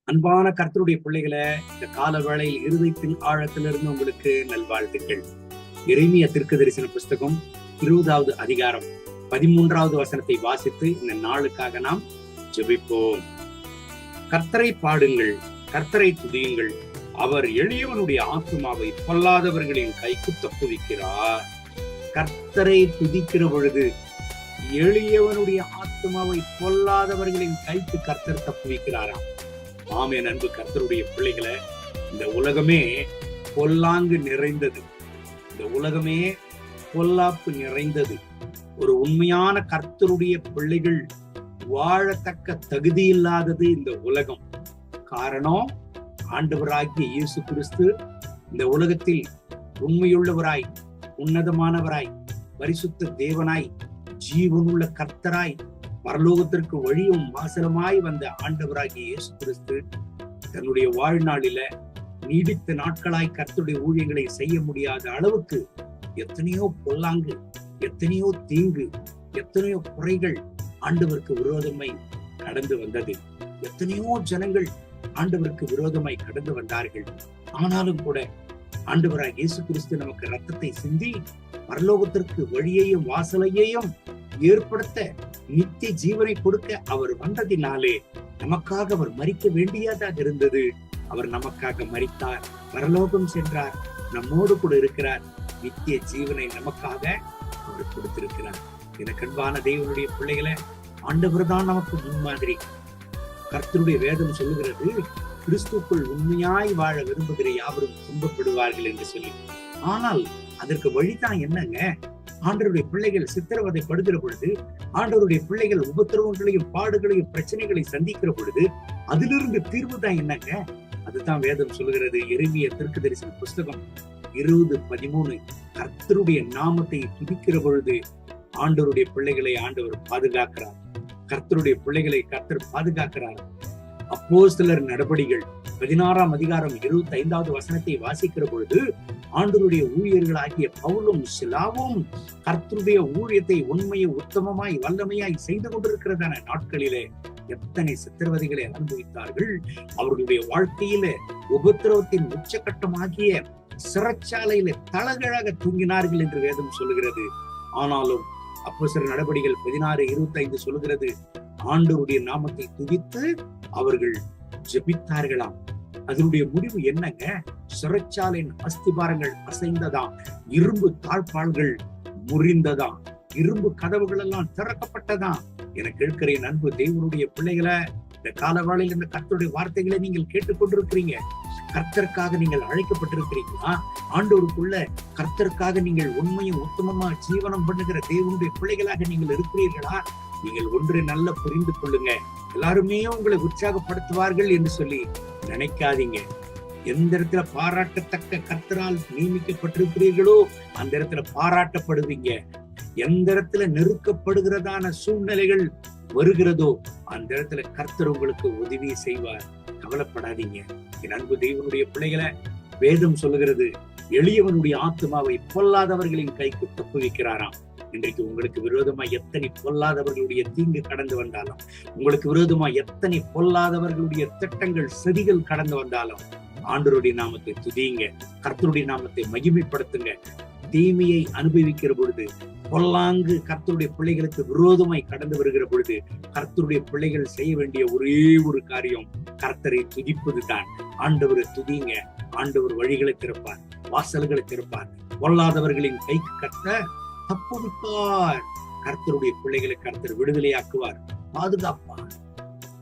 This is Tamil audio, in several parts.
அன்பான கர்த்தருடைய பிள்ளைகளை, இந்த கால வேளையில் இருதயத்தின் ஆழத்திலிருந்து உங்களுக்கு நல்வாழ்த்துக்கள். எரேமியா தீர்க்கதரிசன புஸ்தகம் 20வது அதிகாரம் 13வது வசனத்தை வாசித்து இந்த நாளுக்காக நாம் ஜெபிப்போம். கர்த்தரை பாடுங்கள், கர்த்தரை துதியுங்கள், அவர் எளியவனுடைய ஆத்துமாவை பொல்லாதவர்களின் கைக்கு தப்புவிக்கிறார். கர்த்தரை துதிக்கிற பொழுது எளியவனுடைய ஆத்துமாவை பொல்லாதவர்களின் கைக்கு கர்த்தர் தப்புவிக்கிறாராம். ஆமே அன்பு கர்த்தருடைய பிள்ளைகளை, இந்த உலகமே பொல்லாங்கு நிறைந்தது, இந்த உலகமே பொல்லாப்பு நிறைந்தது. ஒரு உண்மையான கர்த்தருடைய பிள்ளைகள் வாழத்தக்க தகுதி இல்லாதது இந்த உலகம். காரணம், ஆண்டவராகிய இயேசு கிறிஸ்து இந்த உலகத்தில் உண்மையுள்ளவராய், உன்னதமானவராய், பரிசுத்த தேவனாய், ஜீவனுள்ள கர்த்தராய், பரலோகத்திற்கு வழியும் வாசலுமாய் வந்த ஆண்டவராகிய இயேசு கிறிஸ்து தன்னுடைய வாழ்நாளில நீடித்த நாட்களாய் கர்த்தருடைய ஊழியங்களை செய்ய முடியாத அளவுக்கு எத்தனையோ பொல்லாங்கு, எத்தனையோ தீங்கு, எத்தனையோ குறைகள் ஆண்டவருக்கு விரோதமாய் கடந்து வந்தது. எத்தனையோ ஜனங்கள் ஆண்டவருக்கு விரோதமாய் கடந்து வந்தார்கள். ஆனாலும் கூட ஆண்டவராகிய இயேசு கிறிஸ்து நமக்கு இரத்தத்தை சிந்தி பரலோகத்திற்கு வழியையும் வாசலையையும் ஏற்படுத்த, நித்திய ஜீவனை கொடுக்க அவர் வந்ததினாலே நமக்காக அவர் மரிக்க வேண்டியதாக இருந்தது. அவர் நமக்காக மரித்தார், பரலோகம் சென்றார், நம்மோடு கூட இருக்கிறார், நித்திய ஜீவனை நமக்காக அவர் கொடுத்திருக்கிறார். எனக்கு அன்பான தேவனுடைய பிள்ளைகளை, ஆண்டவர் தான் நமக்கு முன்மாதிரி. கர்த்தருடைய வேதம் சொல்லுகிறது, கிறிஸ்துக்குள் உண்மையாய் வாழ விரும்புகிற யாவரும் துன்பப்படுவார்கள் என்று சொல்லி. ஆனால் அதற்கு வழிதான் என்னங்க? ஆண்டவருடைய பிள்ளைகள் சித்திரவதைப்படுகிற பொழுது, ஆண்டவருடைய பிள்ளைகள் உபத்திரவங்களையும் பாடுகளையும் பிரச்சனைகளை சந்திக்கிற பொழுது அதிலிருந்து தீர்வு தான் என்னங்க? அதுதான் வேதம் சொல்லுகிறது. எரேமியா தீர்க்கதரிசன புஸ்தகம் 20:13, கர்த்தருடைய நாமத்தை துதிக்கிற பொழுது ஆண்டவருடைய பிள்ளைகளை ஆண்டவர் பாதுகாக்கிறார். கர்த்தருடைய பிள்ளைகளை கர்த்தர் பாதுகாக்கிறார். அப்போஸ்தலர் நடபடிகள் 16ஆம் அதிகாரம் 25வது வசனத்தை வாசிக்கிற பொழுது, ஆண்டவருடைய ஊழியர்களாகிய பவுலும் சிலாவும் கர்த்தருடைய ஊழியத்தை உண்மையை உத்தமமாய் வல்லமையாய் செய்து கொண்டிருக்கிறதான நாட்களிலே எத்தனை சித்திரவதைகளை அனுபவித்தார்கள். அவர்களுடைய வாழ்க்கையில உபத்திரவத்தின் உச்சகட்டமாகிய சிறைச்சாலையில தலகழாக தூங்கினார்கள் என்று வேதம் சொல்லுகிறது. ஆனாலும் அப்போஸ்தலர் நடபடிகள் 16:25 சொல்லுகிறது, ஆண்டவருடைய நாமத்தை துதித்து அவர்கள் ஜெபித்தார்களாம். அதனுடைய முடிவு என்னங்க? சிறைச்சாலையின் அஸ்திபாரங்கள் அசைந்ததாம், இரும்பு தாழ்பாள்கள் முறிந்ததாம், இரும்பு கதவுகள் எல்லாம் திறக்கப்பட்டதாம். எனக்கு இருக்கிற அன்பு தேவனுடைய பிள்ளைகளை, இந்த காலவாளையில் இந்த கர்த்தருடைய வார்த்தைகளை நீங்கள் கேட்டுக்கொண்டிருக்கிறீங்க. கர்த்தருக்காக நீங்கள் அழைக்கப்பட்டிருக்கிறீங்களா? ஆண்டவருக்குள்ள கர்த்தருக்காக நீங்கள் உண்மையும் உத்தமமா ஜீவனம் பண்ணுகிற தேவனுடைய பிள்ளைகளாக நீங்கள் இருக்கிறீர்களா? நீங்கள் ஒன்றை நல்லா புரிந்து கொள்ளுங்க. எல்லாருமே உங்களை உற்சாகப்படுத்துவார்கள் என்று சொல்லி நினைக்காதீங்க. எந்த இடத்துல பாராட்டத்தக்க கர்த்தரால் நியமிக்கப்பட்டிருக்கிறீர்களோ அந்த இடத்துல பாராட்டப்படுவீங்க. எந்த இடத்துல நெருக்கப்படுகிறதான சூழ்நிலைகள் வருகிறதோ அந்த இடத்துல கர்த்தர் உங்களுக்கு உதவி செய்வார். கவலைப்படாதீங்க. என் அன்பு தேவனுடைய பிள்ளைகளை, வேதம் சொல்லுகிறது, எளியவனுடைய ஆத்துமாவை பொல்லாதவர்களின் கைக்கு தப்புவிக்கிறாராம். இன்றைக்கு உங்களுக்கு விரோதமா எத்தனை பொல்லாதவர்களுடைய தீங்கு கடந்து வந்தாலும், உங்களுக்கு விரோதமா எத்தனை பொல்லாதவர்களுடைய திட்டங்கள் சதிகள் கடந்து வந்தாலும், ஆண்டவருடைய நாமத்தை துதியுங்க, கர்த்தருடைய நாமத்தை மகிமைப்படுத்துங்க. தீமையை அனுபவிக்கிற பொழுது, பொல்லாங்கு கர்த்தருடைய பிள்ளைகளுக்கு விரோதமாய் கடந்து வருகிற பொழுது, கர்த்தருடைய பிள்ளைகள் செய்ய வேண்டிய ஒரே ஒரு காரியம் கர்த்தரை துதிப்பது தான். ஆண்டவரை துதிங்க. ஆண்டவர் வழிகளை திறப்பார், வாசல்களை திறப்பார், பொல்லாதவர்களின் கைக்கு கர்த்தர் தப்புவிப்பார். கர்த்தருடைய பிள்ளைகளை கர்த்தர் விடுதலையாக்குவார், பாதுகாப்பார்.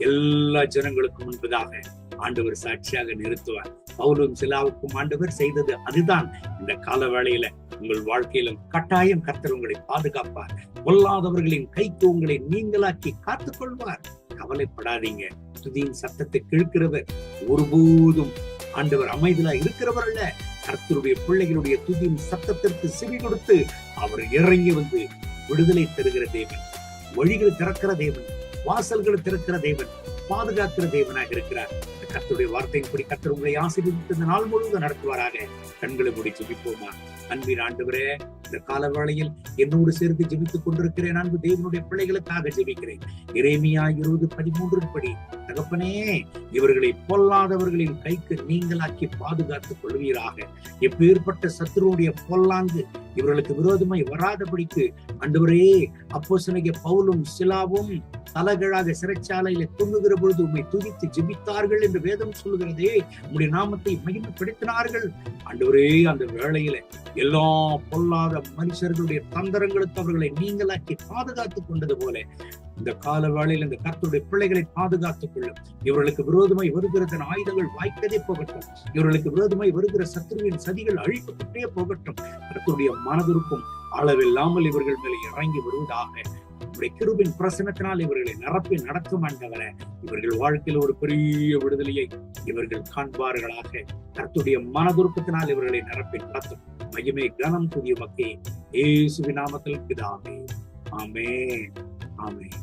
எல்லா ஜனங்களுக்கும் முன்பதாக ஆண்டவர் சாட்சியாக நிறுத்துவார். பவுலும் சிலாவுக்கும் ஆண்டவர் செய்தது அதுதான். இந்த கால வேளையில உங்கள் வாழ்க்கையிலும் கட்டாயம் கர்த்தர் உங்களை பாதுகாப்பார். பொல்லாதவர்களின் கைக்கு உங்களை நீங்களாக்கி காத்துக் கொள்வார். கவலைப்படாதீங்க. துதியின் சத்தத்தை கேட்கிறவர் ஒருபோதும் ஆண்டவர் அமைதலா இருக்கிறவர் அல்ல. கர்த்தருடைய பிள்ளைகளுடைய துதியின் சத்தத்திற்கு செவி கொடுத்து அவர் இறங்கி வந்து விடுதலை தருகிற தேவன், வழிகளை திறக்கிற தேவன், வாசல்களை திறக்கிற தேவன், பாதுகாக்கிற தேவனாக இருக்கிறார். கர்த்தருடைய வார்த்தையின்படி கர்த்தர் உங்களை ஆசீர்வதித்து இந்த நாள் முழுவதும் நடத்துவாராக. கண்களை மூடி ஜெபிப்போமா. அன்பின் ஆண்டவரே, இந்த கால வேளையில் என்னோடு சேர்ந்து ஜெபித்துக் கொண்டிருக்கிறேன். அன்பு தேவனுடைய பிள்ளைகளுக்காக ஜெபிக்கிறேன். எரேமியா 20:13 படி, தகப்பனே, இவர்களை பொல்லாதவர்களின் கைக்கு நீங்களாக்கி பாதுகாத்துக் கொள்வீராக. எப்பேற்பட்ட சத்துருடைய பொல்லாங்கு இவர்களுக்கு விரோதமாய் வராதபடிக்கு ஆண்டவரே, அப்போஸ்தலனாகிய பவுலும் சிலாவும் தலகளாக சிறைச்சாலையில தொங்குகிற பொழுது உம்மை துதித்து ஜெபித்தார்கள் என்று வேதம் சொல்லுகிறதே. உம்முடைய நாமத்தை மகிமைப்படுத்தினார்கள். ஆண்டவரே, அந்த வேளையில எல்லா பொல்லாத மனுஷர்களுடைய தந்திரங்களுக்கு அவர்களை நீங்களாக்கி பாதுகாத்துக் கொண்டது போல இந்த கால வேளையில் இந்த கர்த்தருடைய பிள்ளைகளை பாதுகாத்துக் கொள்ளும். இவர்களுக்கு விரோதமாய் வருகிற ஆயுதங்கள் வாய்க்கதே போகட்டும். இவர்களுக்கு விரோதமாய் வருகிற சத்துருவின் சதிகள் அழிக்கப்பட்டே போகட்டும். கர்த்தருடைய மனதிற்கும் அளவில்லாமல் இவர்கள் மேலே இறங்கி வருவதாக. உடைய கிருபையின் பிரசன்னத்தினால் இவர்களை நிரப்பி நடத்தும் ஆண்டவரே. இவர்கள் வாழ்க்கையில் ஒரு பெரிய விடுதலையை இவர்கள் காண்பார்களாக. கர்த்தருடைய மனதுருக்கத்தினால் இவர்களை நிரப்பி நடத்தும். மகிமை கனம் துதிய மக்கே இயேசுவின் நாமத்தில் பிதாவே. ஆமென். ஆமென்.